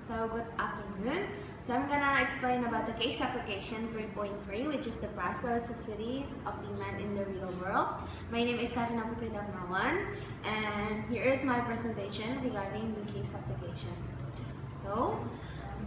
So good afternoon. So I'm gonna explain about the case application 3.3, which is the price elasticities of demand in the real world. My name is Karina Putri Darmawan, and here is my presentation regarding the case application. So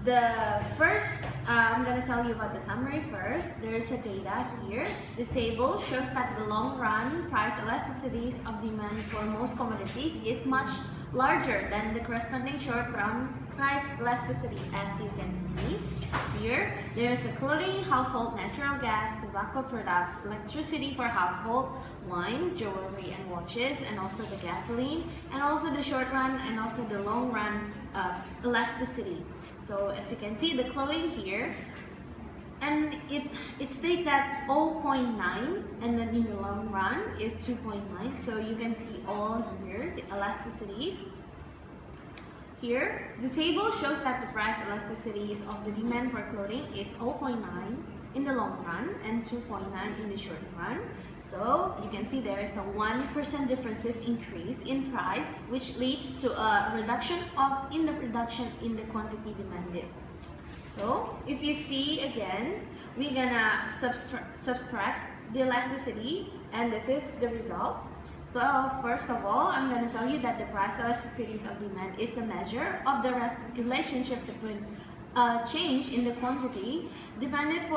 the first, I'm gonna tell you about the summary first. There is a data here. The table shows that the long run price elasticities of demand for most commodities is much larger than the corresponding short run price elasticity. As you can see here, there is a clothing, household, natural gas, tobacco products, electricity for household, wine, jewelry and watches, and also the gasoline, and also the short run and also the long run elasticity. So as you can see, the clothing here, and it states that 0.9, and then in the long run is 2.9. So you can see all here the elasticities. Here, the table shows that the price elasticities of the demand for clothing is 0.9 in the long run and 2.9 in the short run. So you can see there is a 1% differences increase in price, which leads to a reduction in the production in the quantity demanded. So if you see again, we're gonna subtract the elasticity, and this is the result. So first of all, I'm going to tell you that the price elasticities of demand is a measure of the relationship between change in the quantity dependent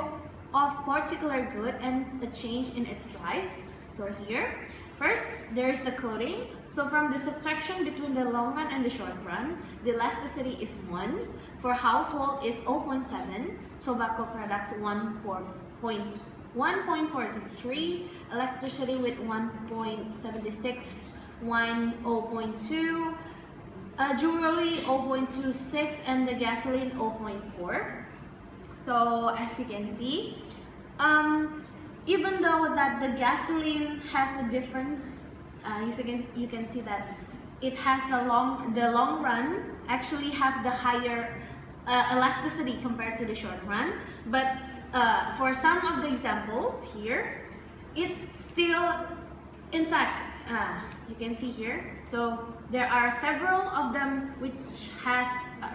of particular good and a change in its price. So here, first, there is the clothing. So from the subtraction between the long run and the short run, the elasticity is 1. For household is 0.7, tobacco products 1.43, electricity with 1.76, wine 0.2, jewelry 0.26, and the gasoline 0.4. So as you can see, even though that the gasoline has a difference, you can see that it has the long run actually have the higher elasticity compared to the short run, but for some of the examples here, it's still intact. You can see here. So there are several of them which has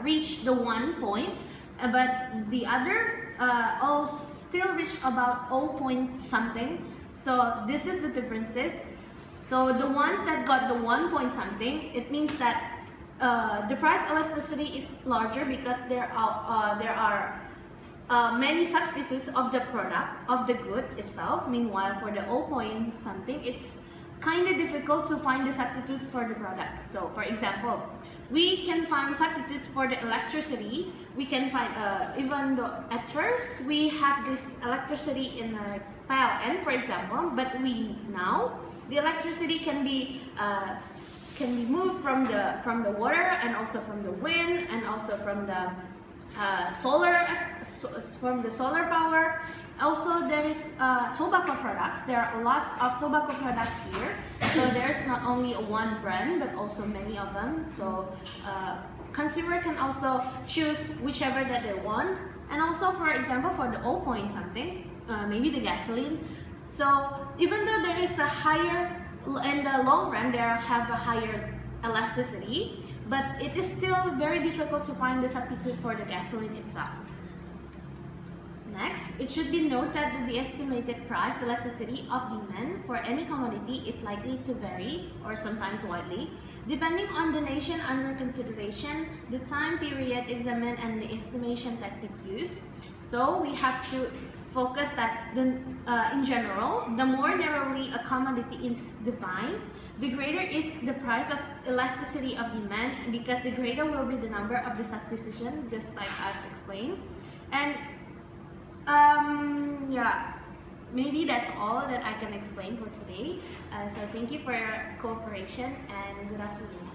reached the 1 point, but the other all still reach about 0 point something. So this is the differences. So the ones that got the 1 point something, it means that the price elasticity is larger because there are many substitutes of the product, of the good itself. Meanwhile, for the 0 point something, it's kind of difficult to find the substitute for the product. So, for example, we can find substitutes for the electricity. We can find, even though at first we have this electricity in a pile N, for example, but now the electricity can be moved from the water, and also from the wind, and also from the solar power. Also, there is tobacco products. There are lots of tobacco products here. So there's not only one brand, but also many of them. So consumer can also choose whichever that they want. And also, for example, for the 0 point something, maybe the gasoline. So even though there is a higher, in the long run, there have a higher elasticity, but it is still very difficult to find the substitute for the gasoline itself. Next, it should be noted that the estimated price elasticity of demand for any commodity is likely to vary, or sometimes widely, depending on the nation under consideration, the time period examined, and the estimation technique used. So we have to focus that in general, the more narrowly a commodity is defined, the greater is the price of elasticity of demand, because the greater will be the number of the substitution, just like I've explained. And yeah, maybe that's all that I can explain for today. So thank you for your cooperation, and good afternoon.